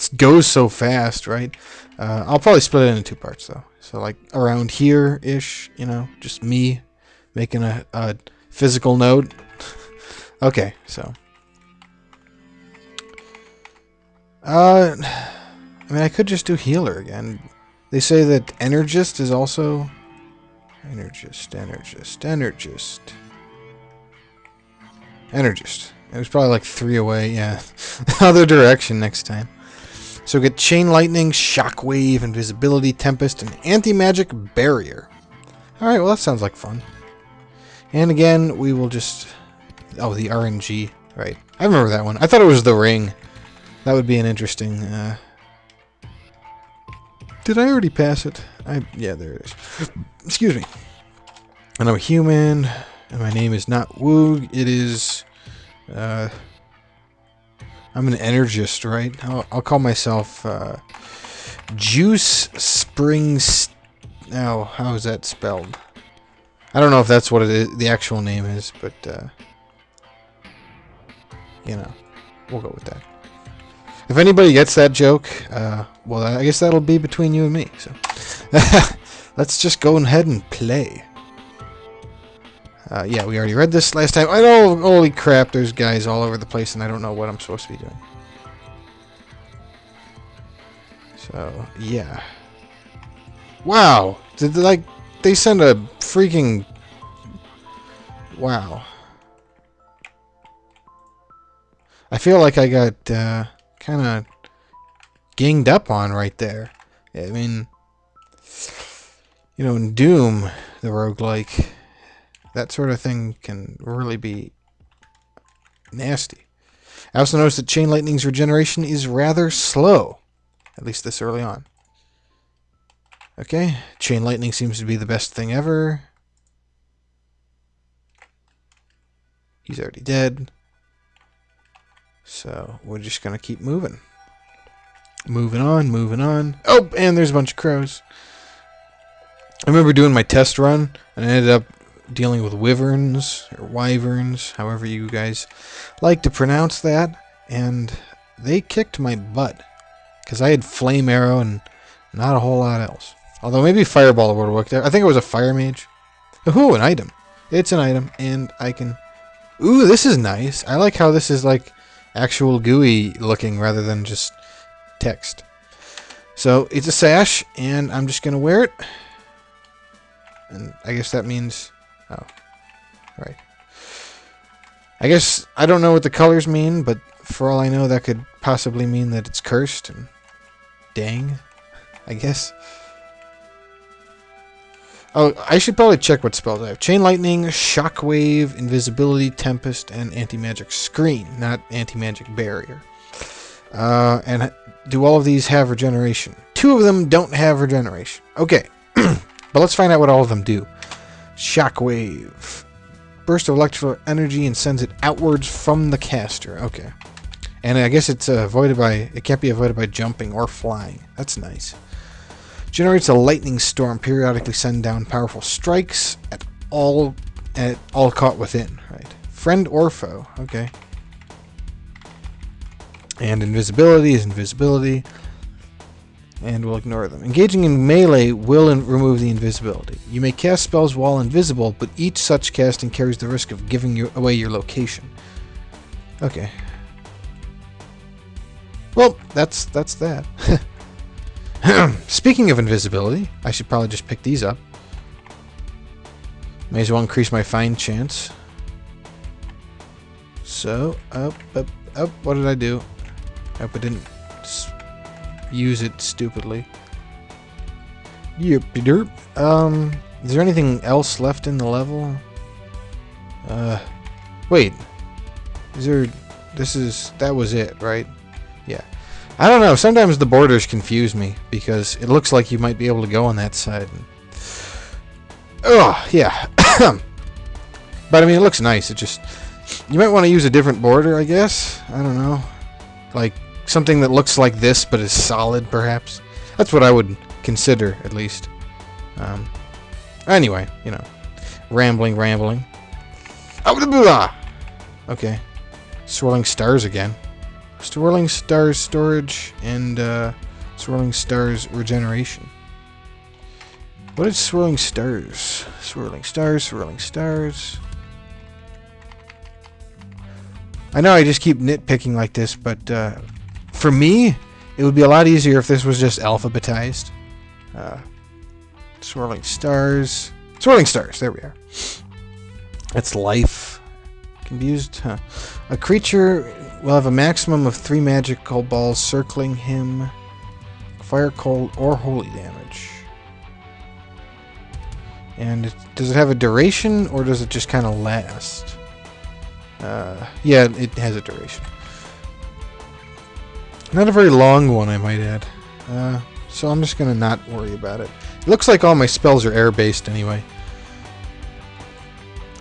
goes so fast, right? I'll probably split it into 2 parts, though. So, like, around here-ish, you know, just me making a physical note. Okay, so. I mean, I could just do healer again. They say that Energist is also... Energist. It was probably like 3 away, yeah. Other direction next time. So we get Chain Lightning, Shockwave, Invisibility, Tempest, and Anti-Magic Barrier. Alright, well that sounds like fun. And again, we will just... Oh, the RNG. Right. I remember that one. I thought it was the ring. That would be an interesting... Did I already pass it? Yeah, there it is. Excuse me. And I'm a human, and my name is not Woog. It is... I'm an Energist, right? I'll call myself Juice Springs. Now, how is that spelled? I don't know if that's what it is, the actual name is, but you know, we'll go with that. If anybody gets that joke, well, I guess that'll be between you and me. So let's just go ahead and play. Yeah, we already read this last time. I know, holy crap, there's guys all over the place, and I don't know what I'm supposed to be doing. So, yeah. Wow! Did they send a freaking... Wow. I feel like I got, kind of ganged up on right there. I mean, you know, in Doom, the roguelike... That sort of thing can really be nasty. I also noticed that Chain Lightning's regeneration is rather slow. At least this early on. Okay, Chain Lightning seems to be the best thing ever. He's already dead. So, we're just going to keep moving. Moving on. Oh, and there's a bunch of crows. I remember doing my test run, and I ended up dealing with wyverns, or wyverns, however you guys like to pronounce that, and they kicked my butt, because I had flame arrow and not a whole lot else. Although maybe fireball would have worked there. I think it was a fire mage. Ooh, an item. It's an item, and I can... Ooh, this is nice. I like how this is like actual GUI looking rather than just text. So, it's a sash, and I'm just going to wear it. And I guess that means... Oh, right. I guess I don't know what the colors mean, but for all I know, that could possibly mean that it's cursed. And dang, I guess. Oh, I should probably check what spells I have. Chain Lightning, Shockwave, Invisibility, Tempest, and Anti-Magic Screen, not Anti-Magic Barrier. And do all of these have regeneration? 2 of them don't have regeneration. Okay, but let's find out what all of them do. Shockwave. Burst of electrical energy and sends it outwards from the caster. Okay. And I guess it's avoided by... It can't be avoided by jumping or flying. That's nice. Generates a lightning storm. Periodically send down powerful strikes at all caught within. Right. Friend or foe. Okay. And invisibility is invisibility. And we'll ignore them. Engaging in melee will remove the invisibility. You may cast spells while invisible, but each such casting carries the risk of giving away your location. Okay. Well, that's that. Speaking of invisibility, I should probably just pick these up. May as well increase my find chance. So, up. What did I do? I hope I didn't... use it stupidly. Yep-de-derp. Is there anything else left in the level? Wait. Is there... That was it, right? Yeah. I don't know. Sometimes the borders confuse me, because it looks like you might be able to go on that side. Oh, yeah. But, I mean, it looks nice. It just... You might want to use a different border, I guess. I don't know. Like... Something that looks like this, but is solid, perhaps. That's what I would consider, at least. Anyway, you know. Rambling. Okay. Swirling stars again. Swirling Stars storage and Swirling Stars regeneration. What is Swirling Stars? Swirling Stars, Swirling Stars. I know I just keep nitpicking like this, but for me, it would be a lot easier if this was just alphabetized. Swirling Stars. Swirling Stars, there we are. That's life. Can be used. Huh. A creature will have a maximum of 3 magical balls circling him. Fire, cold, or holy damage. And does it have a duration, or does it just kind of last? Yeah, it has a duration. Not a very long one, I might add. So I'm just going to not worry about it. It looks like all my spells are air-based anyway.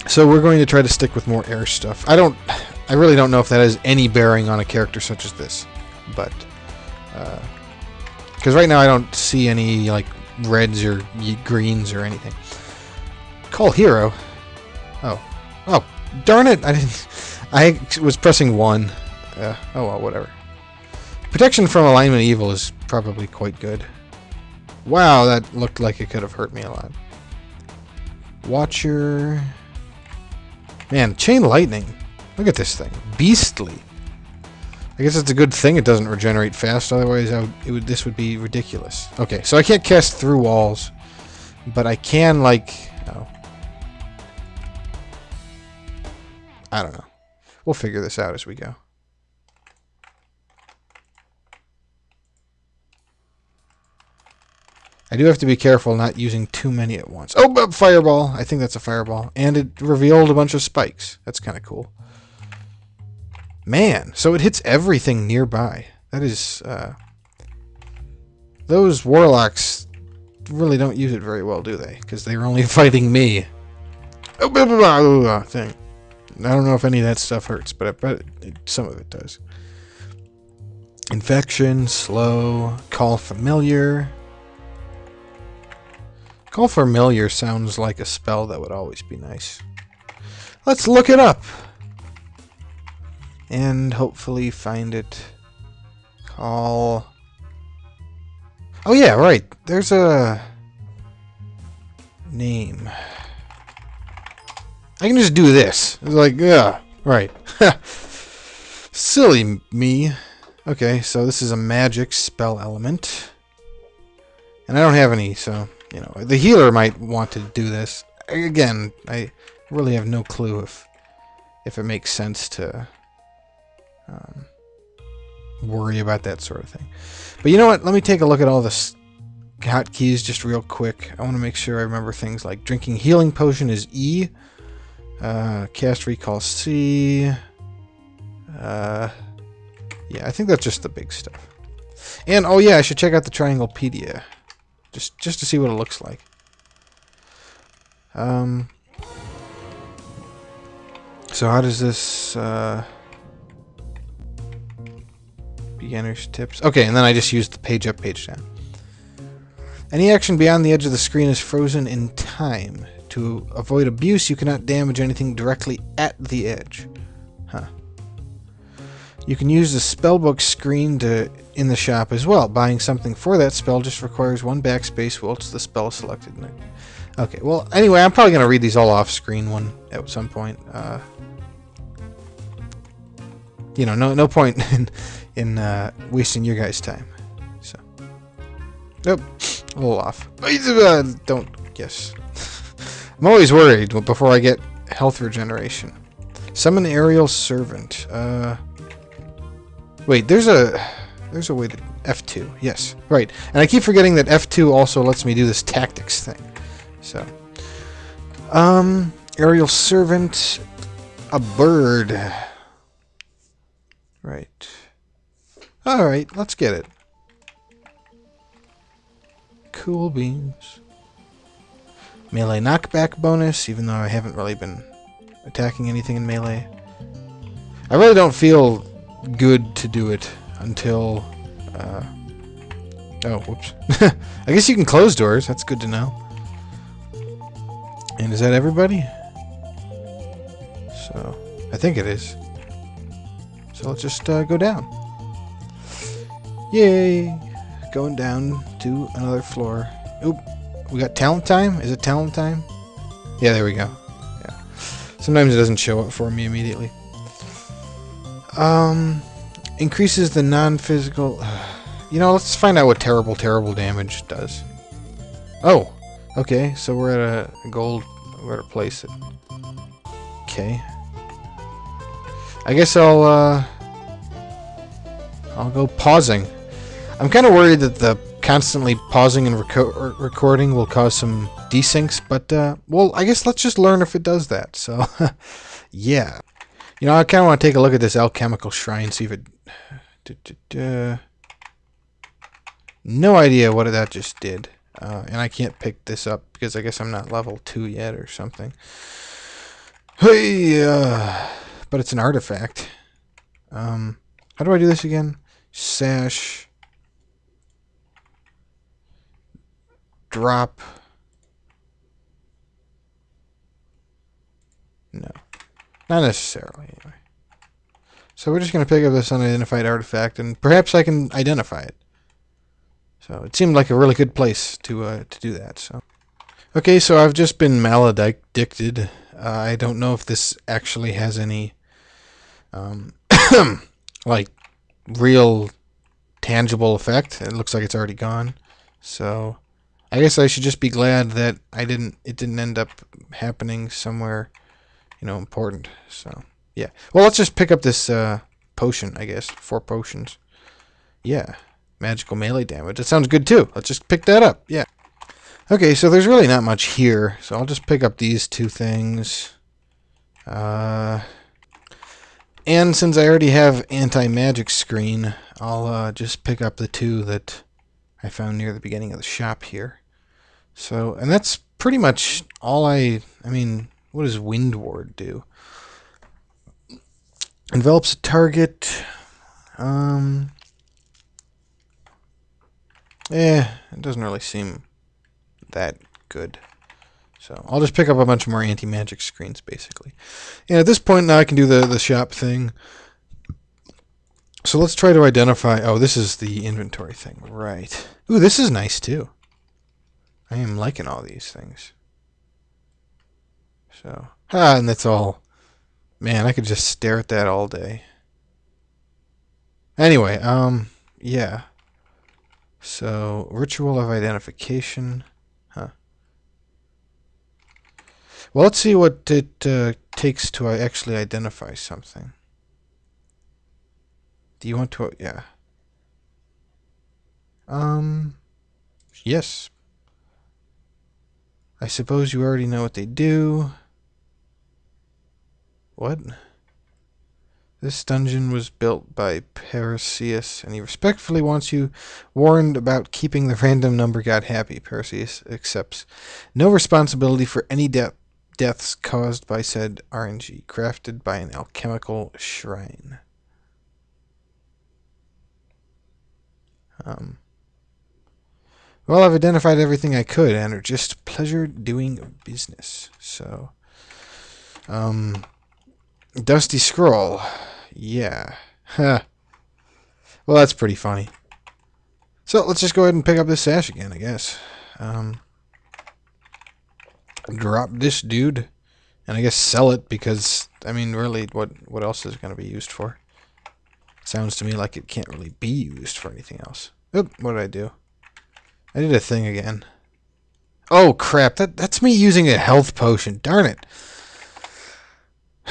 So we're going to try to stick with more air stuff. I really don't know if that has any bearing on a character such as this. But, because right now I don't see any, like, reds or greens or anything. Call hero. Oh, darn it! I was pressing 1. Oh well, whatever. Protection from alignment evil is probably quite good. Wow, that looked like it could have hurt me a lot. Watcher. Man, chain lightning. Look at this thing. Beastly. I guess it's a good thing it doesn't regenerate fast, otherwise this would be ridiculous. Okay, so I can't cast through walls, but I can, like... Oh. I don't know. We'll figure this out as we go. I do have to be careful not using too many at once. Oh, but fireball. I think that's a fireball. And it revealed a bunch of spikes. That's kind of cool. Man, so it hits everything nearby. That is, those warlocks really don't use it very well, do they? Because they're only fighting me. Oh, blah, blah, blah, blah, blah, thing. I don't know if any of that stuff hurts, but I bet some of it does. Infection, slow, call familiar. Call familiar sounds like a spell that would always be nice. Let's look it up. And hopefully find it. Call. Oh yeah, right. There's a name. I can just do this. It's like, yeah, right. Silly me. Okay, so this is a magic spell element. And I don't have any, so, you know, the healer might want to do this. Again, I really have no clue if it makes sense to worry about that sort of thing. But you know what? Let me take a look at all the hotkeys just real quick. I want to make sure I remember things like drinking healing potion is E. Cast recall C. Yeah, I think that's just the big stuff. And, oh yeah, I should check out the Trianglepedia. Just to see what it looks like. So how does this... beginner's tips. Okay, and then I just used the page up, page down. Any action beyond the edge of the screen is frozen in time. To avoid abuse, you cannot damage anything directly at the edge. Huh. You can use the spellbook screen in the shop as well. Buying something for that spell just requires 1 backspace whilst the spell is selected. Okay, well, anyway, I'm probably going to read these all off screen at some point. You know, no point in wasting your guys' time. So, nope, a little off. Don't guess. I'm always worried before I get health regeneration. Summon aerial servant. Wait, there's a way to F2. Yes, right. And I keep forgetting that F2 also lets me do this tactics thing. So, aerial servant, a bird. Right. All right, let's get it. Cool beans. Melee knockback bonus, even though I haven't really been attacking anything in melee. I really don't feel good to do it until... oh, whoops. I guess you can close doors. That's good to know. And is that everybody? So, I think it is. So let's just go down. Yay! Going down to another floor. Oop. We got talent time? Is it talent time? Yeah, there we go. Yeah. Sometimes it doesn't show up for me immediately. Increases the non-physical... You know, let's find out what terrible, terrible damage does. Oh! Okay, so we're at a gold... We're at a place that... Okay. I guess I'll go pausing. I'm kind of worried that the constantly pausing and recording will cause some desyncs, but, well, I guess let's just learn if it does that, so, yeah. You know, I kind of want to take a look at this alchemical shrine, see if it... No idea what that just did, and I can't pick this up, because I guess I'm not level 2 yet or something. Hey, but it's an artifact. How do I do this again? Sash... Drop. No. Not necessarily, anyway. So we're just going to pick up this unidentified artifact, and perhaps I can identify it. So it seemed like a really good place to do that. So, okay, so I've just been maledicted. I don't know if this actually has any, like, real tangible effect. It looks like it's already gone. So... I guess I should just be glad that it didn't end up happening somewhere, you know, important. So, yeah. Well, let's just pick up this potion, I guess. 4 potions. Yeah. Magical melee damage. That sounds good, too. Let's just pick that up. Yeah. Okay, so there's really not much here. So I'll just pick up these 2 things. And since I already have anti-magic screen, I'll just pick up the 2 that I found near the beginning of the shop here. So, and that's pretty much all I mean, what does Wind Ward do? Envelops a target. It doesn't really seem that good. So, I'll just pick up a bunch more anti-magic screens, basically. And at this point, now I can do the shop thing. So, let's try to identify... Oh, this is the inventory thing. Right. Ooh, this is nice, too. I am liking all these things. So, and that's all. Man, I could just stare at that all day. Anyway, yeah. So, ritual of identification. Huh. Well, let's see what it takes to actually identify something. Do you want to... Yeah. Yes. I suppose you already know what they do. What? This dungeon was built by Perseus, and he respectfully wants you warned about keeping the random number god happy. Perseus accepts no responsibility for any deaths caused by said RNG, crafted by an alchemical shrine. Well, I've identified everything I could, Energist. Pleasure doing business. So, Dusty Scroll. Yeah. Huh. Well, that's pretty funny. So, let's just go ahead and pick up this sash again, I guess. Drop this dude. And I guess sell it because, I mean, really, what else is it going to be used for? Sounds to me like it can't really be used for anything else. Oop, what did I do? I did a thing again. Oh, crap. That's me using a health potion. Darn it.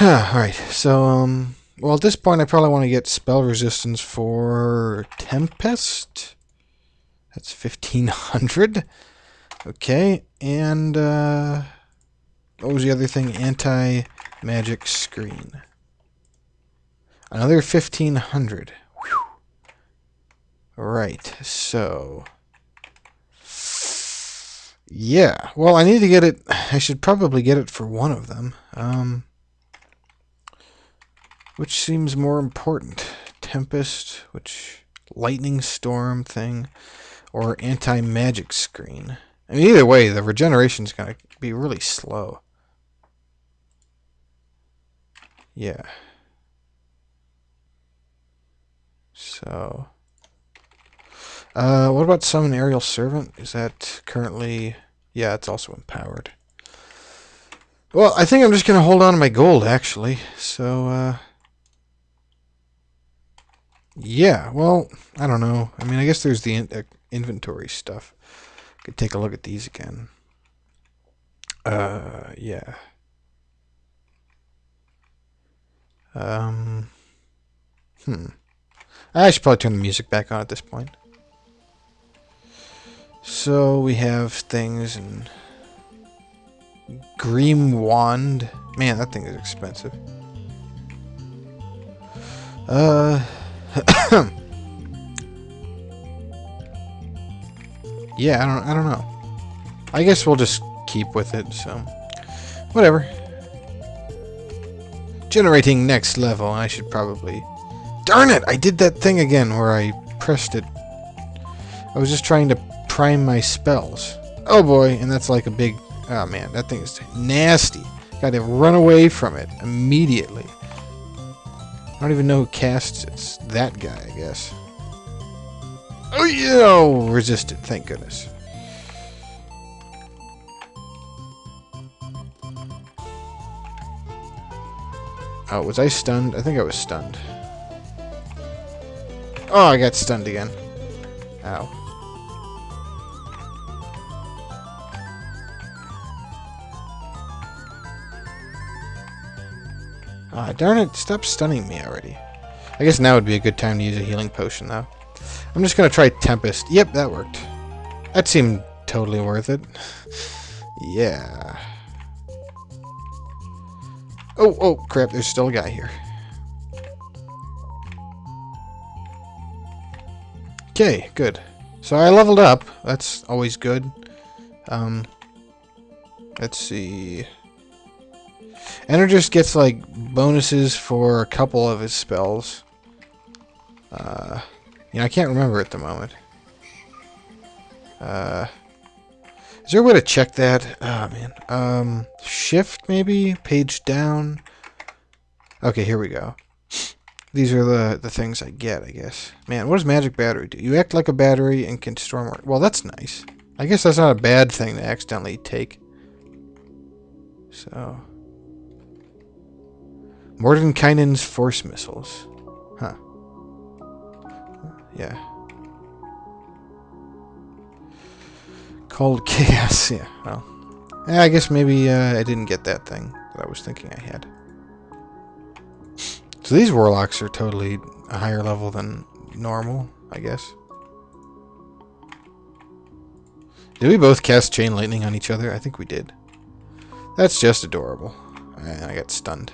Alright, so, well, at this point, I probably want to get spell resistance for Tempest. That's 1,500. Okay, and, what was the other thing? Anti-magic screen. Another 1,500. Whew. Right, so... Yeah, well, I need to get it... I should probably get it for one of them. Which seems more important? Tempest, which... Lightning Storm thing, or anti-magic screen. I mean, either way, the regeneration's going to be really slow. Yeah. So... What about summon aerial servant? Is that currently... Yeah, it's also empowered. Well, I think I'm just going to hold on to my gold, actually. So, yeah, well, I don't know. I mean, I guess there's the inventory stuff. Could take a look at these again. Yeah. I should probably turn the music back on at this point. So we have things and Green Wand. Man, that thing is expensive. Yeah, I don't know. I guess we'll just keep with it, so whatever. Generating next level. I should probably... Darn it! I did that thing again where I pressed it. I was just trying to prime my spells. Oh boy, and that's like a big... Oh man, that thing is nasty. Gotta run away from it immediately. I don't even know who casts it. It's that guy, I guess. Oh yeah! Oh, resisted, thank goodness. Oh, was I stunned? I think I was stunned. Oh, I got stunned again. Ow. Ah, darn it, stop stunning me already. I guess now would be a good time to use a healing potion, though. I'm just gonna try Tempest. Yep, that worked. That seemed totally worth it. Yeah. Oh, crap, there's still a guy here. Okay, good. So I leveled up. That's always good. Let's see. Energist gets, like, bonuses for a couple of his spells. You know, I can't remember at the moment. Is there a way to check that? Oh, man. Shift, maybe? Page down? Okay, here we go. These are the things I get, I guess. Man, what does Magic Battery do? You act like a battery and can store more... Well, that's nice. I guess that's not a bad thing to accidentally take. So... Mordenkainen's Force Missiles. Huh. Yeah. Cold Chaos, yeah, well. Yeah, I guess maybe I didn't get that thing that I was thinking I had. So these Warlocks are totally a higher level than normal, I guess. Did we both cast Chain Lightning on each other? I think we did. That's just adorable. I got stunned.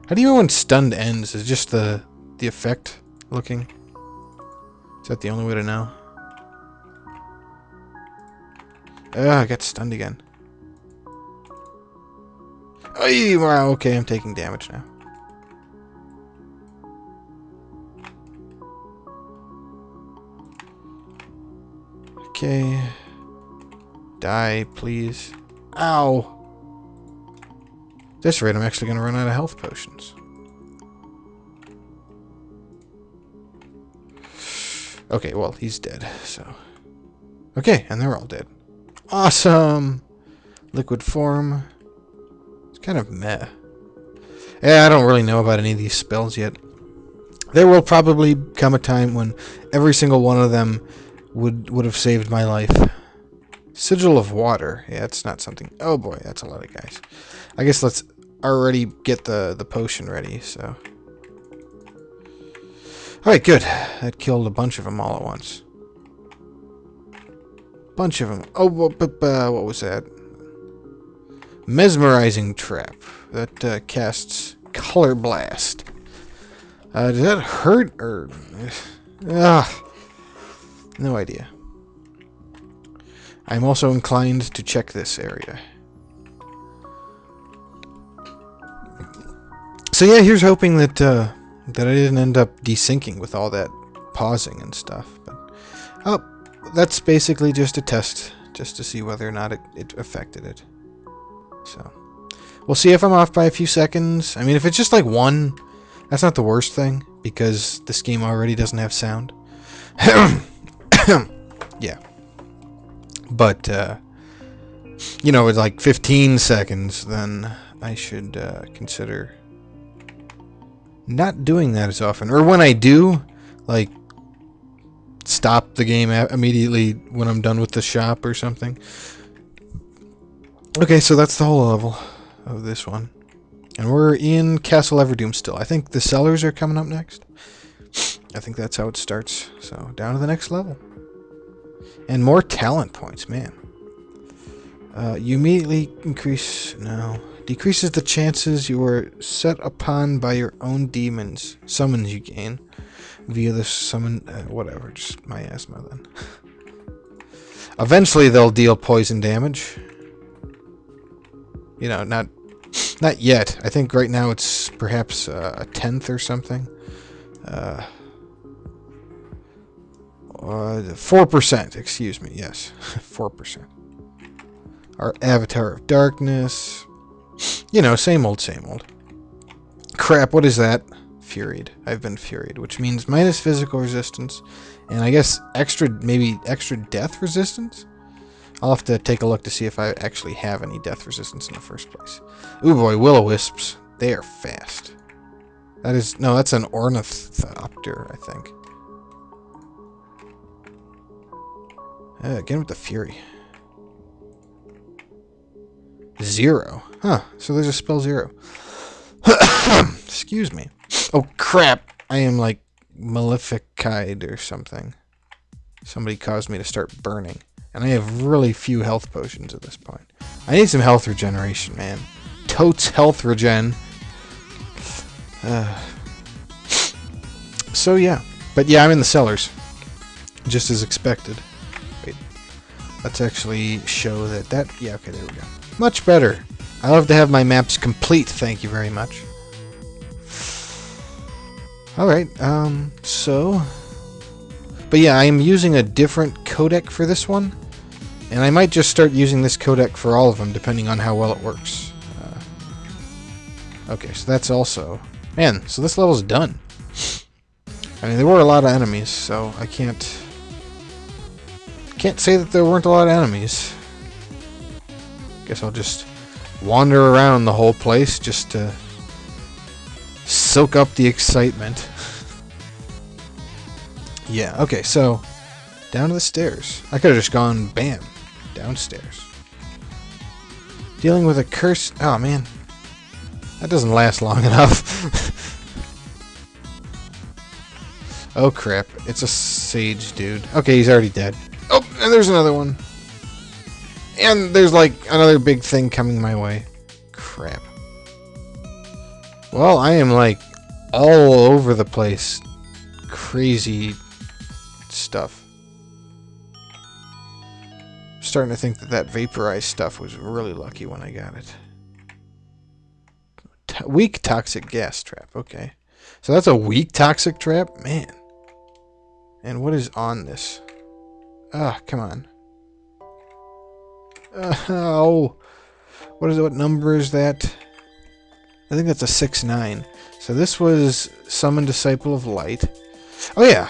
How do you know when stunned ends? Is it just the effect looking? Is that the only way to know? I got stunned again. Oh, wow, okay, I'm taking damage now. Okay. Die, please. Ow! At this rate, I'm actually going to run out of health potions. Okay, well, he's dead, so... Okay, and they're all dead. Awesome! Liquid form. It's kind of meh. Yeah, I don't really know about any of these spells yet. There will probably come a time when every single one of them would have saved my life. Sigil of Water. Yeah, it's not something... Oh boy, that's a lot of guys. I guess let's already get the potion ready, so... Alright, good. That killed a bunch of them all at once. Bunch of them. Oh, what was that? Mesmerizing Trap. That casts Color Blast. Does that hurt, or... no idea. I'm also inclined to check this area. So yeah, here's hoping that that I didn't end up desyncing with all that pausing and stuff. But oh, that's basically just a test, just to see whether or not it affected it. So we'll see if I'm off by a few seconds. I mean, if it's just like one, that's not the worst thing, because this game already doesn't have sound. Yeah. But, you know, it's like 15 seconds, then I should consider not doing that as often. Or when I do, like, stop the game immediately when I'm done with the shop or something. Okay, so that's the whole level of this one. And we're in Castle Everdoom still. I think the cellars are coming up next. I think that's how it starts. So, down to the next level. And more talent points, man. You immediately decreases the chances you are set upon by your own demons. Summons you gain via the summon, whatever, just miasma then. Eventually they'll deal poison damage. You know, not yet. I think right now it's perhaps a 10th or something. 4%, excuse me, yes. 4%. Our Avatar of Darkness. You know, same old, same old. Crap, what is that? Furied. I've been furied, which means minus physical resistance. And I guess maybe extra death resistance? I'll have to take a look to see if I actually have any death resistance in the first place. Ooh boy, will-o-wisps. They are fast. That's an ornithopter, I think. Again with the fury. 0. Huh, so there's a spell 0. Excuse me. Oh crap, I am like maleficide or something. Somebody caused me to start burning. And I have really few health potions at this point. I need some health regeneration, man. Totes health regen. So yeah. But yeah, I'm in the cellars. Just as expected. Wait. Let's actually show that... Yeah, okay, there we go. Much better. I love to have my maps complete, thank you very much. Alright, so... But yeah, I am using a different codec for this one. And I might just start using this codec for all of them, depending on how well it works. Okay, so that's also... Man, so this level's done. I mean, there were a lot of enemies, so I can't say that there weren't a lot of enemies. Guess I'll just wander around the whole place just to soak up the excitement. Yeah, okay, so down to the stairs. I could have just gone, bam, downstairs. Dealing with a curse. Oh, man. That doesn't last long enough. Oh, crap. It's a sage dude. Okay, he's already dead. Oh, and there's another one. And there's, like, another big thing coming my way. Crap. Well, I am, like, all over the place. Crazy stuff. I'm starting to think that vaporized stuff was really lucky when I got it. Weak toxic gas trap. Okay. So that's a weak toxic trap? Man. And what is on this? Ah, come on. Oh. What is it? What number is that? I think that's a 6-9. So this was Summon Disciple of Light. Oh yeah.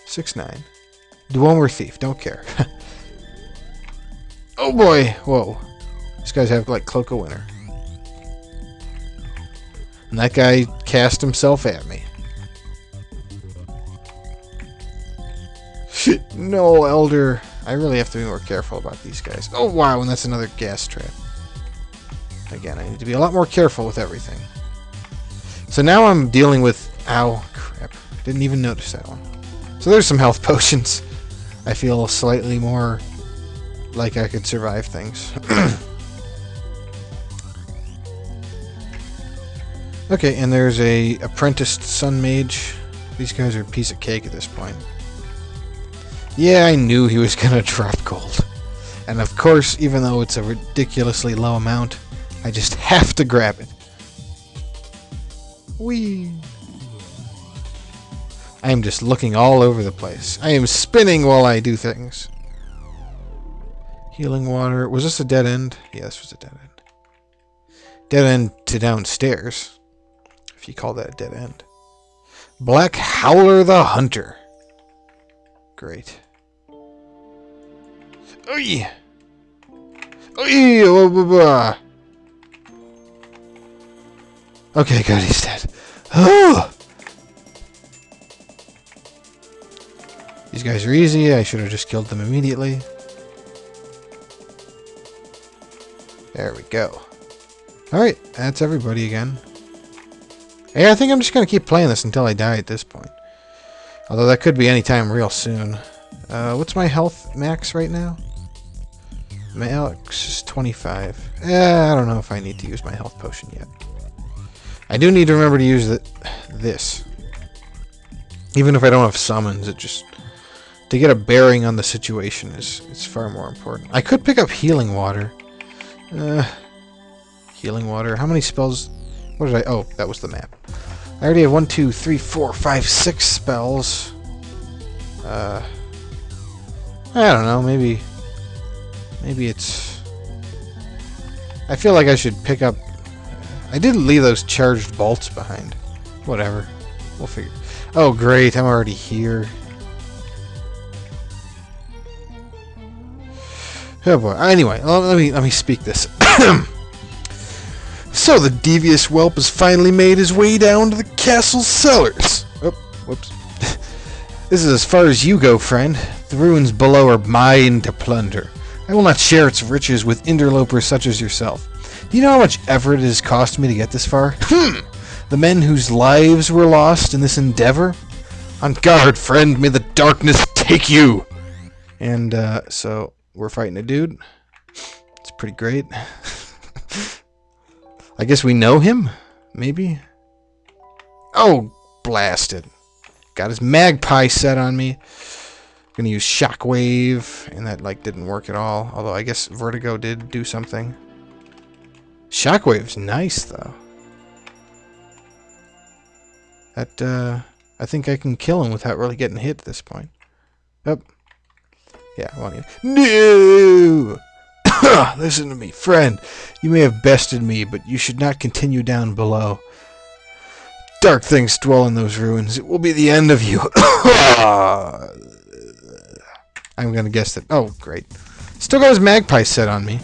6-9. Dwemer Thief. Don't care. Oh boy. Whoa. These guys have like Cloak of Winter. And that guy cast himself at me. No, Elder. I really have to be more careful about these guys. Oh, wow, and that's another gas trap. Again, I need to be a lot more careful with everything. So now I'm dealing with... Ow, crap. Didn't even notice that one. So there's some health potions. I feel slightly more like I could survive things. Okay, and there's a apprenticed sun mage. These guys are a piece of cake at this point. Yeah, I knew he was gonna drop gold. And of course, even though it's a ridiculously low amount, I just have to grab it. Whee! I am just looking all over the place. I am spinning while I do things. Healing water. Was this a dead end? Yeah, this was a dead end. Dead end to downstairs. If you call that a dead end. Black Howler the Hunter. great. Oy! Oy! Oh, blah, blah. Okay, good, he's dead. Oh! These guys are easy. I should have just killed them immediately. There we go. Alright, that's everybody again. Hey, I think I'm just going to keep playing this until I die at this point. Although that could be any time real soon. What's my health max right now? Max is 25. I don't know if I need to use my health potion yet. I do need to remember to use this. Even if I don't have summons, it just... to get a bearing on the situation is far more important. I could pick up healing water. Healing water. How many spells... what did I... oh, that was the map. I already have 1, 2, 3, 4, 5, 6 spells. I don't know, maybe it's... I feel like I should pick up... I didn't leave those charged bolts behind. Whatever. We'll figure... oh, great, I'm already here. Oh boy. Anyway, let me speak this. So the devious whelp has finally made his way down to the castle cellars. Oh, whoops. This is as far as you go, friend. The ruins below are mine to plunder. I will not share its riches with interlopers such as yourself. Do you know how much effort it has cost me to get this far? The men whose lives were lost in this endeavor? On guard, friend, may the darkness take you! And, so, we're fighting a dude. It's pretty great. I guess we know him? Maybe? Oh, blasted. Got his magpie set on me. Gonna use shockwave, and that, like, didn't work at all. Although, I guess vertigo did do something. Shockwave's nice, though. That, I think I can kill him without really getting hit at this point. Oh. Yeah, I want you. No! Listen to me, friend. You may have bested me, but you should not continue down below. Dark things dwell in those ruins. It will be the end of you. I'm gonna guess that... oh, great. Still got his magpie set on me.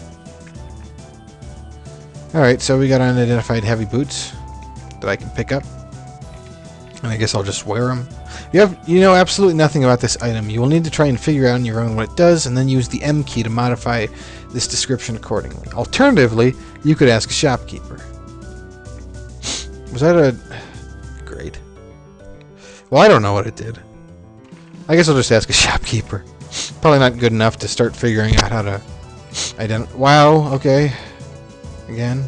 Alright, so we got unidentified heavy boots that I can pick up. And I guess I'll just wear them. You know absolutely nothing about this item. You will need to try and figure out on your own what it does, and then use the M key to modify this description accordingly. Alternatively, you could ask a shopkeeper. Was that a... great. Well, I don't know what it did. I guess I'll just ask a shopkeeper. Probably not good enough to start figuring out how to identify... wow, okay. Again.